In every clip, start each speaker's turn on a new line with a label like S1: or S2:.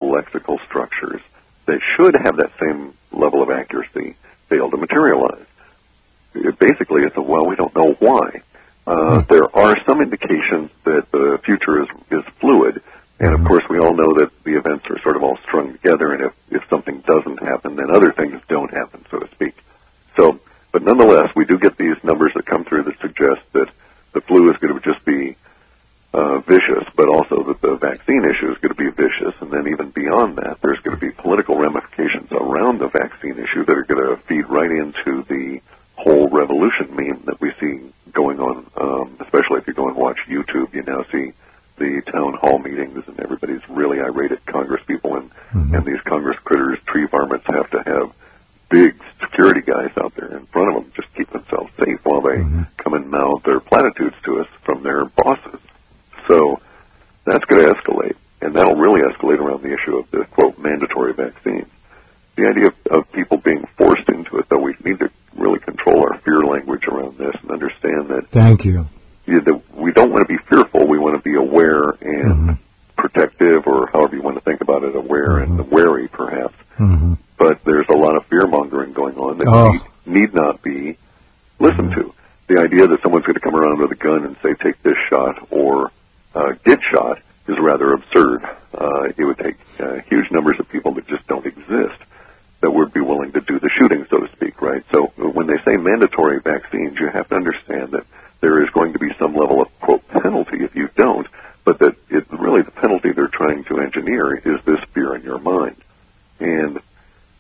S1: lexical structures that should have that same level of accuracy fail to materialize. Basically, it's well, we don't know why. There are some indications that the future is fluid, and of course we all know that the events are sort of all strung together, and if something doesn't happen, then other things don't happen, so to speak. So, but nonetheless, we do get these numbers that come through that suggest that the flu is going to just be vicious, but also that the vaccine issue is going to be vicious, and then even beyond that, there's going to be political ramifications around the vaccine issue that are going to feed right into the whole revolution meme that we see going on, especially if you go and watch YouTube. You now see the town hall meetings, and everybody's really irate at Congress people, and these Congress critters, tree varmints, have to have big security guys out there in front of them just keep themselves safe while they come and mouth their platitudes to us from their bosses. So that's going to escalate, and that'll really escalate around the issue of the, quote, mandatory vaccines. The idea of people being forced into it, though, we need to really control our fear language around this and understand that.
S2: Thank you.
S1: That we don't want to be fearful. We want to be aware and protective, or however you want to think about it, aware and wary, perhaps. But there's a lot of fear-mongering going on that need not be listened to. The idea that someone's going to come around with a gun and say, take this shot or get shot is rather absurd. It would take huge numbers of people that just don't exist that would be willing to do the shooting, so to speak, right? So when they say mandatory vaccines, you have to understand that there is going to be some level of, quote, penalty if you don't, but that really the penalty they're trying to engineer is this fear in your mind. And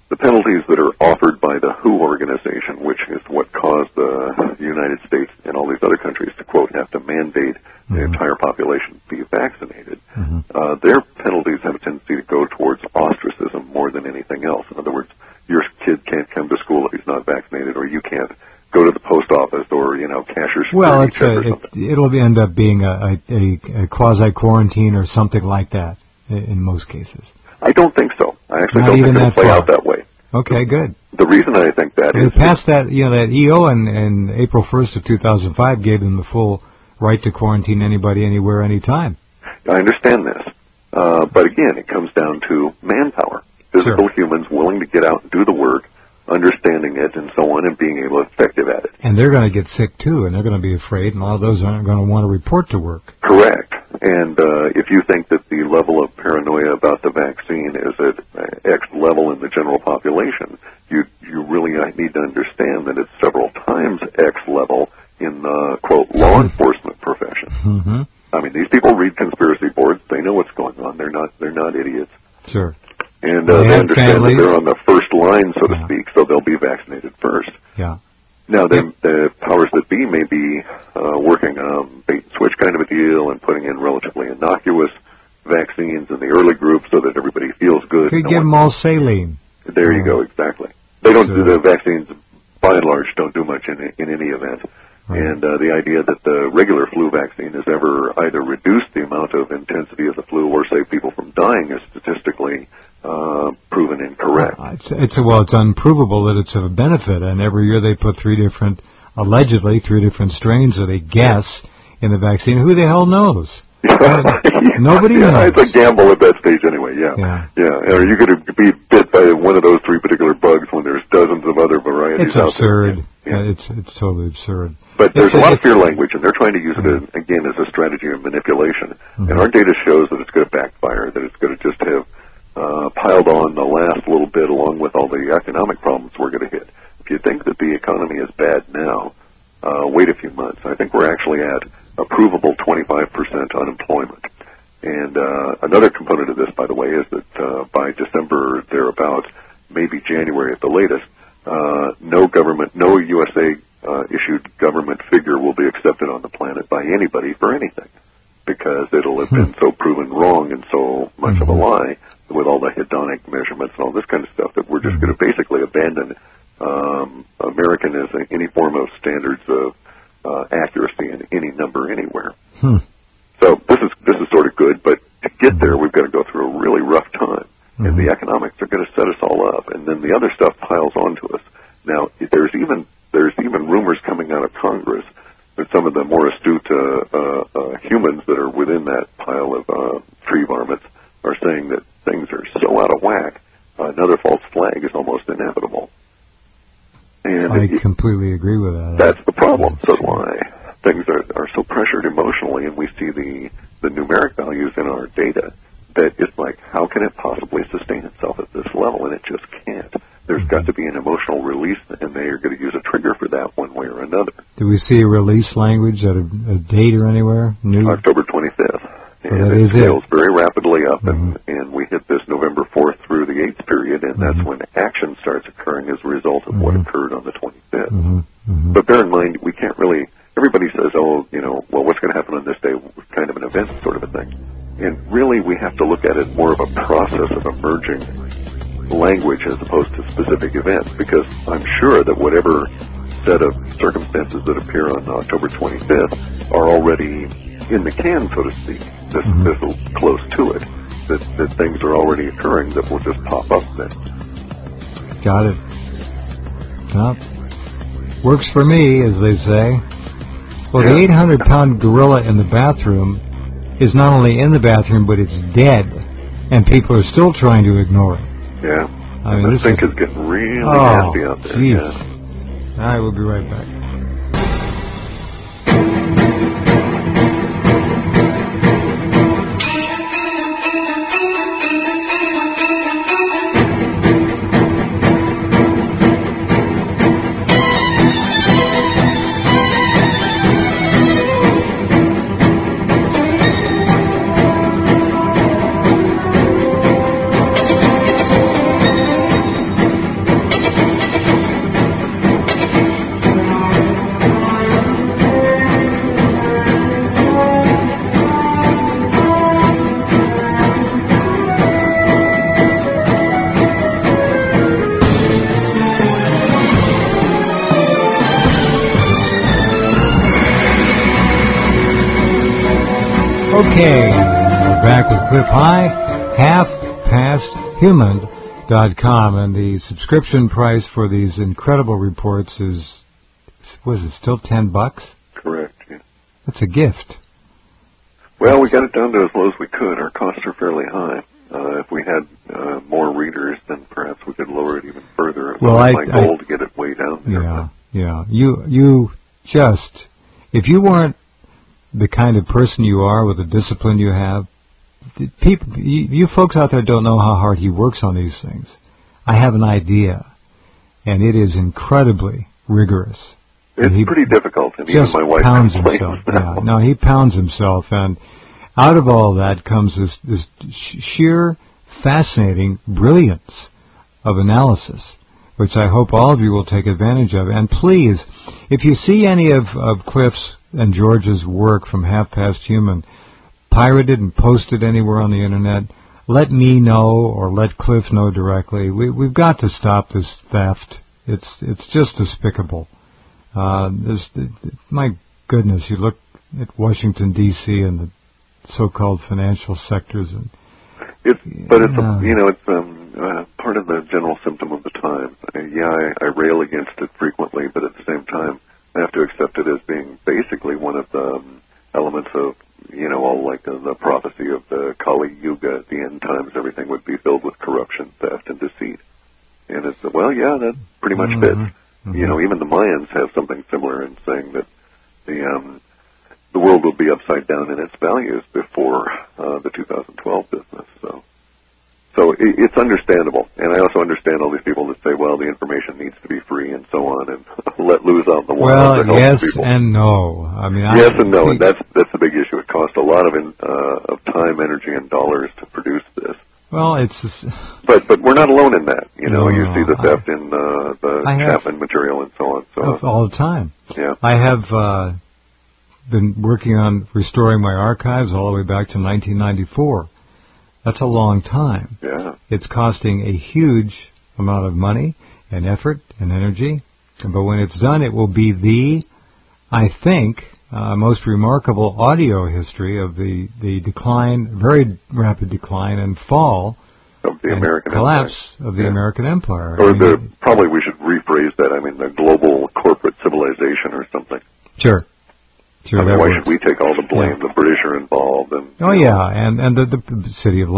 S1: the penalties that are offered by the WHO organization, which is what caused the United States and all these other countries to, quote, have to mandate the entire population be vaccinated, their penalties have a tendency to go towards ostracism more than anything else. In other words, your kid can't come to school if he's not vaccinated, or you can't go to the post office, or, cash your security check or something.
S2: It'll end up being a quasi-quarantine or something like that in most cases.
S1: I don't think so. I actually
S2: Not
S1: don't
S2: even
S1: think it'll
S2: that
S1: play
S2: far.
S1: out that way.
S2: Okay, good.
S1: The reason I think that
S2: They
S1: is...
S2: passed that, that EO in April 1st of 2005 gave them the full right to quarantine anybody, anywhere, anytime.
S1: I understand this. But again, it comes down to manpower. Physical humans willing to get out and do the work, understanding it and so on, and being able to be effective at it.
S2: And they're going to get sick, too, and they're going to be afraid, and all those aren't going to want to report to work.
S1: Correct. And if you think that the level of paranoia about the vaccine is at X level in the general population, you really need to understand that it's several times X level in the, quote, law enforcement profession. I mean, these people read conspiracy boards. They know what's going on. They're not idiots.
S2: Sure.
S1: And they understand that they're on the first line, so to speak, so they'll be vaccinated first.
S2: Yeah.
S1: Now, the powers that be may be working on bait-and-switch kind of a deal and putting in relatively innocuous vaccines in the early group so that everybody feels good.
S2: Could give them all saline.
S1: There you go, exactly. They don't do the vaccines, by and large, don't do much in any event. Right. And the idea that the regular flu vaccine has ever either reduced the amount of intensity of the flu or saved people from dying is statistically proven incorrect.
S2: It's unprovable that it's of a benefit, and every year they put allegedly three different strains that they guess in the vaccine. Who the hell knows? Nobody knows.
S1: It's a gamble at that stage anyway, yeah. Are you going to be bit by one of those three particular bugs when there's dozens of other varieties out there?
S2: It's absurd. It's totally absurd.
S1: But there's a lot of fear language, and they're trying to use it, again, as a strategy of manipulation. And our data shows that it's going to backfire, that it's going to just have piled on the last little bit along with all the economic problems we're going to hit. If you think that the economy is bad now, wait a few months. I think we're actually at a provable 25% unemployment. And another component of this, by the way, is that by December thereabouts, maybe January at the latest, no USA issued government figure will be accepted on the planet by anybody for anything, because it'll have been so proven wrong and so much of a lie with all the hedonic measurements and all this kind of stuff that we're just going to basically abandon American as any form of standards of accuracy in any number anywhere. So this is sort of good, but to get there, we've got to go through a really rough time, and the economics are going to set us all up, and then the other stuff piles onto us. Now, there's even rumors coming out of Congress that some of the more astute humans that are within that pile of tree varmints are saying that things are
S2: completely agree with that.
S1: That's the problem. So do I. Things are so pressured emotionally, and we see the numeric values in our data that it's like, how can it possibly sustain itself at this level? And it just can't. There's got to be an emotional release, and they are going to use a trigger for that one way or another.
S2: Do we see a release language at a date or anywhere?
S1: October 25th.
S2: So
S1: and it scales very rapidly up, and we hit this November 4th through the 8th period, and that's when action starts occurring as a result of what occurred on the 25th. But bear in mind, we can't really, everybody says, oh, well, what's going to happen on this day? Kind of an event sort of a thing. And really, we have to look at it more of a process of emerging language as opposed to specific events, because I'm sure that whatever set of circumstances that appear on October 25th are already in the can, so to speak. This is close to it. That things are already occurring that will just pop up then.
S2: Got it. Well, works for me, as they say. Well, the 800-pound gorilla in the bathroom is not only in the bathroom, but it's dead, and people are still trying to ignore it.
S1: Yeah.
S2: I mean,
S1: this thing is getting really nasty out there.
S2: Geez.
S1: Yeah.
S2: All right, we'll be right back. Okay, we're back with Clif High, halfpasthuman.com, and the subscription price for these incredible reports is, was it still $10?
S1: Correct, yeah.
S2: That's a gift.
S1: Well, we got it down to as low as we could. Our costs are fairly high. If we had more readers, then perhaps we could lower it even further. It was my goal to get it way down there.
S2: Yeah. You just, if you weren't the kind of person you are with the discipline you have, people, you folks out there don't know how hard he works on these things. I have an idea, and it is incredibly rigorous.
S1: It's pretty difficult, and even my wife
S2: pounds himself. No, he pounds himself, and out of all that comes this sheer fascinating brilliance of analysis, which I hope all of you will take advantage of. And please, if you see any of Clif's and George's work from Half Past Human pirated and posted anywhere on the Internet, let me know or let Clif know directly. We've got to stop this theft. It's just despicable. My goodness, you look at Washington, D.C. and the so-called financial sectors, and
S1: it's part of the general symptom of the time. I rail against it frequently, but at the same time, I have to accept it as being basically one of the elements of, all like the prophecy of the Kali Yuga. At the end times, everything would be filled with corruption, theft, and deceit. And it's, that pretty much fits. Even the Mayans have something similar in saying that the world will be upside down in its values before the 2012 business. So it's understandable, and I also understand all these people that say, well, the information needs to be free and so on, and let loose out in the wild to help people.
S2: Yes and no.
S1: Yes and no, and that's the big issue. It costs a lot of time, energy, and dollars to produce this.
S2: Well, it's
S1: but we're not alone in that. You see the theft in the Chapman material and so on. So
S2: all the time.
S1: Yeah,
S2: I have been working on restoring my archives all the way back to 1994. That's a long time.
S1: Yeah.
S2: It's costing a huge amount of money and effort and energy. But when it's done, it will be I think, most remarkable audio history of the decline, very rapid decline and fall
S1: of the American
S2: collapse
S1: Empire.
S2: Of the American Empire.
S1: Or probably we should rephrase that. The global corporate civilization or something.
S2: Sure.
S1: Why should we take all the blame? The British are involved. And
S2: and the city of